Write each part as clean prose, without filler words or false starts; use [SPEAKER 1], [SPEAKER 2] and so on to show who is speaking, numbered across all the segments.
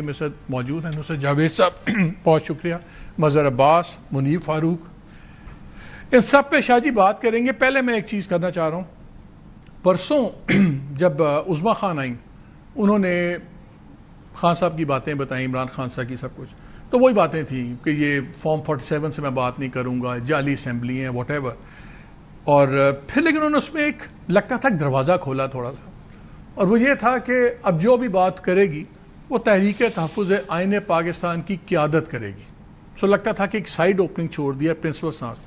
[SPEAKER 1] میرے ساتھ موجود ہیں نصرت جاوید صاحب، بہت شکریہ، مظہر عباس، منیب فاروق، ان سب پہ شاہ جی بات کریں گے۔ پہلے میں ایک چیز کرنا چاہ رہا ہوں، پرسوں جب عظمیٰ خان آئیں انہوں نے خان صاحب کی باتیں بتائیں، عمران خان صاحب کی سب کچھ، تو وہی باتیں تھیں کہ یہ فارم 47 سے میں بات نہیں کروں گا، جعلی اسمبلی ہیں واٹ ایور، اور پھر لیکن انہوں نے اس میں ایک لگتا تھا دروازہ کھولا تھوڑا سا، اور وہ یہ تھا کہ اب جو بھی بات کرے گی وہ تحریک تحفظ آئین پاکستان کی قیادت کرے گی۔ سو لگتا تھا کہ ایک سائیڈ اوپننگ چھوڑ دیا پرنسپل سانس۔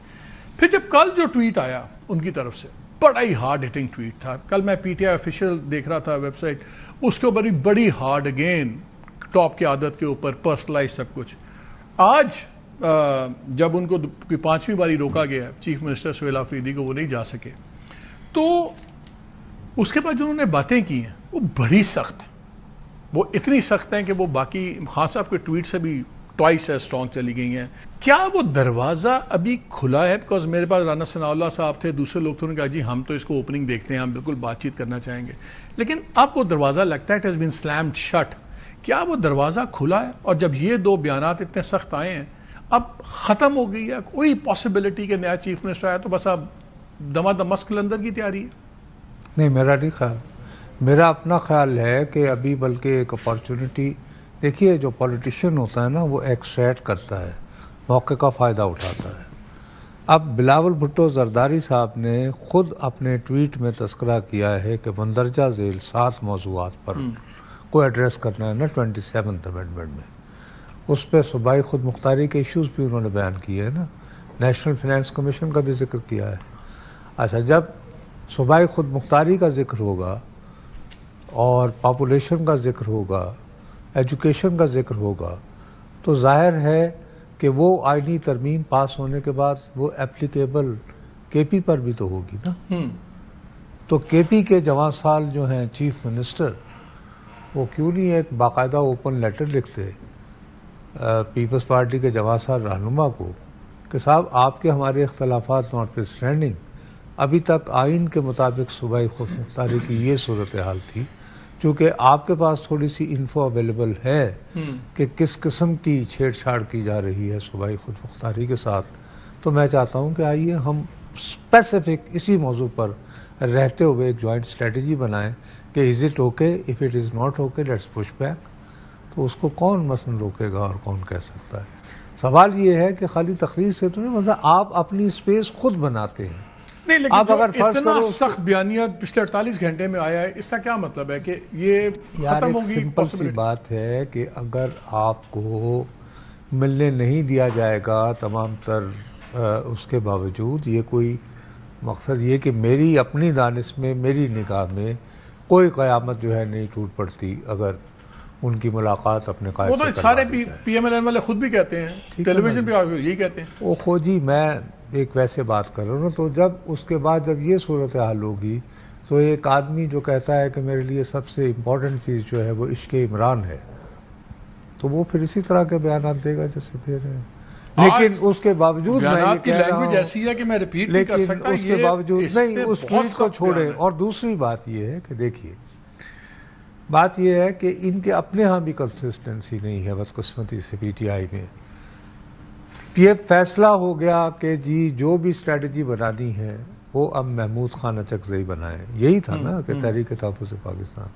[SPEAKER 1] پھر جب کل جو ٹویٹ آیا ان کی طرف سے، بڑا ہی ہارڈ ہٹنگ ٹویٹ تھا، کل میں پی ٹی آئی آفیشیل دیکھ رہا تھا ویب سائٹ، اس کے اوپر بھی بڑی ہارڈ، اگین ٹاپ قیادت کے اوپر پرسنلائز سب کچھ۔ آج جب ان کو 5ویں باری روکا گیا چیف منسٹر سہیل آفریدی کو، وہ نہیں جا سکے، تو اس کے بعد جو انہوں نے باتیں کی ہیں وہ بڑی سخت ہیں، وہ اتنی سخت ہیں کہ وہ باقی خان صاحب کے ٹویٹ سے بھی ٹوائس ایز اسٹرانگ چلی گئی ہیں۔ کیا وہ دروازہ ابھی کھلا ہے؟ بیکاز میرے پاس رانا ثناء اللہ صاحب تھے، دوسرے لوگ تھے، انہوں نے کہا جی ہم تو اس کو اوپننگ دیکھتے ہیں، ہم بالکل بات چیت کرنا چاہیں گے، لیکن اب وہ دروازہ لگتا ہے اٹ ہیز بین سلیمڈ شٹ۔ کیا وہ دروازہ کھلا ہے؟ اور جب یہ دو بیانات اتنے سخت آئے ہیں، اب ختم ہو گئی ہے کوئی پاسبلٹی کہ نیا چیف منسٹر آیا تو بس اب دمادم مسک لندر کی تیاری ہے؟
[SPEAKER 2] نہیں، میرا نہیں خیال، میرا اپنا خیال ہے کہ ابھی بلکہ ایک اپارچونٹی، دیکھیے جو پولیٹیشین ہوتا ہے نا وہ ایکسٹریٹ کرتا ہے، موقع کا فائدہ اٹھاتا ہے۔ اب بلاول بھٹو زرداری صاحب نے خود اپنے ٹویٹ میں تذکرہ کیا ہے کہ مندرجہ ذیل 7 موضوعات پر کو ایڈریس کرنا ہے نا 27th امینڈمنٹ میں، اس پہ صوبائی خود مختاری کے ایشوز بھی انہوں نے بیان کیے ہیں نا، نیشنل فائنانس کمیشن کا بھی ذکر کیا ہے۔ اچھا، جب صوبائی خود مختاری کا ذکر ہوگا اور پاپولیشن کا ذکر ہوگا، ایجوکیشن کا ذکر ہوگا، تو ظاہر ہے کہ وہ آئینی ترمیم پاس ہونے کے بعد وہ اپلیکیبل کے پی پر بھی تو ہوگی نا۔ تو کے پی کے جواں سال جو ہیں چیف منسٹر، وہ کیوں نہیں ایک باقاعدہ اوپن لیٹر لکھتے پیپلز پارٹی کے جواں سال رہنما کو کہ صاحب آپ کے ہمارے اختلافات ناٹ اسٹینڈنگ، ابھی تک آئین کے مطابق صوبائی خود مختاری کی یہ صورتحال تھی، چونکہ آپ کے پاس تھوڑی سی انفو اویلیبل ہے کہ کس قسم کی چھیڑ چھاڑ کی جا رہی ہے صوبائی خود مختاری کے ساتھ، تو میں چاہتا ہوں کہ آئیے ہم اسپیسیفک اسی موضوع پر رہتے ہوئے ایک جوائنٹ اسٹریٹجی بنائیں کہ is it okay, if it is not okay let's push back. تو اس کو کون مثلا روکے گا اور کون کہہ سکتا ہے؟ سوال یہ ہے کہ خالی تقریر سے تو نہیں، مطلب آپ اپنی اسپیس خود بناتے ہیں۔
[SPEAKER 1] نہیں، لیکن جو اتنا سخت بیانیہ پچھلے 48 گھنٹے میں آیا ہے، اس کا کیا مطلب ہے کہ یہ ختم ہوگی؟
[SPEAKER 2] سمپل سی بات ہے کہ اگر آپ کو ملنے نہیں دیا جائے گا تمام تر اس کے باوجود، یہ کوئی مقصد یہ کہ میری اپنی دانش میں، میری نگاہ میں کوئی قیامت جو ہے نہیں ٹوٹ پڑتی اگر ان کی ملاقات اپنے قائد سے کروا دی جائے۔
[SPEAKER 1] سارے پی ایم ایل این والے خود بھی کہتے ہیں، ٹیلی ویژن پہ یہی کہتے ہیں۔
[SPEAKER 2] وہ خود جی، میں ایک ویسے بات کر رہا ہوں نا، تو جب اس کے بعد جب یہ صورتحال ہوگی تو ایک آدمی جو کہتا ہے کہ میرے لیے سب سے امپورٹنٹ چیز جو ہے وہ عشق عمران ہے، تو وہ پھر اسی طرح کے بیانات دے گا جیسے دے رہے ہیں، لیکن اس کے باوجود میں یہ کہہ رہا ہوں،
[SPEAKER 1] ایسی ہے کہ میں ریپیٹ نہیں کر سکتا،
[SPEAKER 2] اس کے باوجود نہیں، اس ٹویٹ کو چھوڑیں۔ اور دوسری بات یہ ہے کہ دیکھیے، بات یہ ہے کہ ان کے اپنے ہاں بھی کنسسٹنسی نہیں ہے بدقسمتی سے پی ٹی آئی میں۔ یہ فیصلہ ہو گیا کہ جی جو بھی اسٹریٹجی بنانی ہے وہ اب محمود خان اچکزئی بنائے، یہی تھا نا کہ تحریک تحفظ پاکستان۔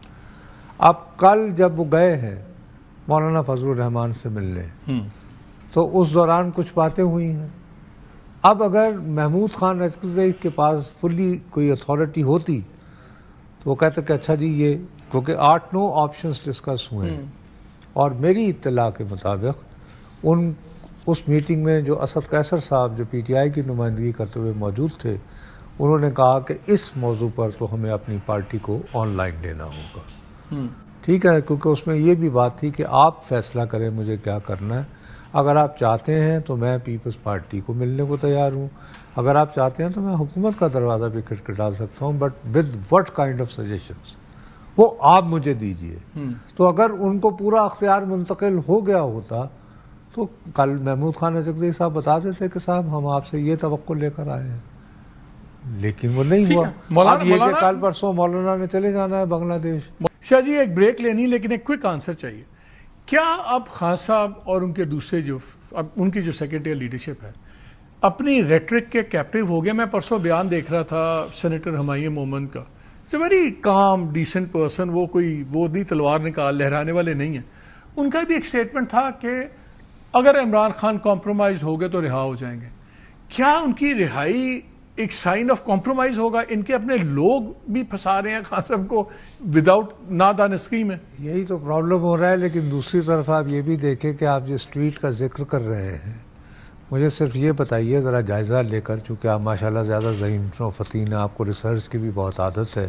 [SPEAKER 2] اب کل جب وہ گئے ہیں مولانا فضل الرحمان سے ملنے، تو اس دوران کچھ باتیں ہوئی ہیں۔ اب اگر محمود خان اچکزئی کے پاس فلی کوئی اتھارٹی ہوتی تو وہ کہتے کہ اچھا جی یہ، کیونکہ 8-9 آپشنز ڈسکس ہوئے ہیں، اور میری اطلاع کے مطابق اس میٹنگ میں جو اسد قیصر صاحب جو پی ٹی آئی کی نمائندگی کرتے ہوئے موجود تھے، انہوں نے کہا کہ اس موضوع پر تو ہمیں اپنی پارٹی کو آن لائن لینا ہوگا۔ ٹھیک ہے، کیونکہ اس میں یہ بھی بات تھی کہ آپ فیصلہ کریں مجھے کیا کرنا ہے، اگر آپ چاہتے ہیں تو میں پیپلز پارٹی کو ملنے کو تیار ہوں، اگر آپ چاہتے ہیں تو میں حکومت کا دروازہ بھی کھٹکھٹا سکتا ہوں، but with what kind of suggestions وہ آپ مجھے دیجئے۔ تو اگر ان کو پورا اختیار منتقل ہو گیا ہوتا تو کل محمود خان اچکزئی صاحب بتا دیتے کہ صاحب ہم آپ سے یہ توقع لے کر آئے ہیں، لیکن وہ نہیں ہوا۔ اب یہ کہ کل پرسوں مولانا نے چلے جانا ہے بنگلہ دیش۔
[SPEAKER 1] شاہ جی ایک بریک لینی، لیکن ایک کوئک آنسر چاہیے کیا اب خان صاحب اور ان کے دوسرے جو اب ان کی جو سیکرٹری لیڈرشپ ہے اپنی ریٹرک کے کیپٹیو ہو گیا؟ میں پرسوں بیان دیکھ رہا تھا سینیٹر ہمایوں مومن کا، ویری کام ڈیسنٹ پرسن، وہ نہیں تلوار نکال لہرانے والے نہیں ہیں. ان کا بھی ایک سٹیٹمنٹ تھا کہ اگر عمران خان کمپرومائز ہو گئے تو رہا ہو جائیں گے. کیا ان کی رہائی ایک سائن آف کمپرومائز ہوگا؟ ان کے اپنے لوگ بھی پھنسا رہے ہیں خان صاحب کو وداؤٹ نادانستگی میں.
[SPEAKER 2] یہی تو پرابلم ہو رہا ہے. لیکن دوسری طرف آپ یہ بھی دیکھیں کہ آپ جس ٹویٹ کا ذکر کر رہے ہیں، مجھے صرف یہ بتائیے ذرا جائزہ لے کر، چونکہ آپ ماشاءاللہ زیادہ ذہین و فطین ہیں، آپ کو ریسرچ کی بھی بہت عادت ہے،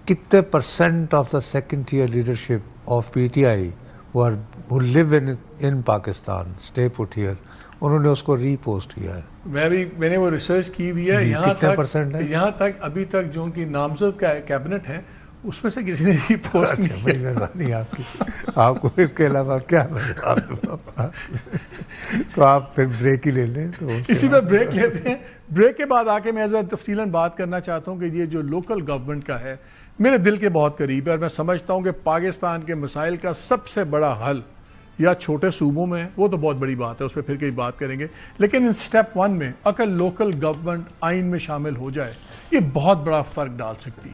[SPEAKER 2] کتنے % of the second tier leadership of P T I who live in Pakistan stay put here, انہوں نے اس کو ری پوسٹ کیا ہے.
[SPEAKER 1] میں نے وہ ریسرچ کی بھی ہے. یہاں تک ابھی تک جو ان کی نامزد کیبنٹ ہے اس میں سے کسی نے ری پوسٹ نہیں
[SPEAKER 2] بڑی مہربانی آپ کی. آپ کو اس کے علاوہ کیا تو آپ پھر بریک ہی لے لیں. تو
[SPEAKER 1] اسی پہ بریک لیتے ہیں. بریک کے بعد آ کے میں تفصیلاً بات کرنا چاہتا ہوں کہ یہ جو لوکل گورنمنٹ کا ہے میرے دل کے بہت قریب ہے، اور میں سمجھتا ہوں کہ پاکستان کے مسائل کا سب سے بڑا حل یا چھوٹے صوبوں میں، وہ تو بہت بڑی بات ہے، اس پہ پھر کئی بات کریں گے، لیکن ان سٹیپ 1 میں اگر لوکل گورنمنٹ آئین میں شامل ہو جائے یہ بہت بڑا فرق ڈال سکتی ہے.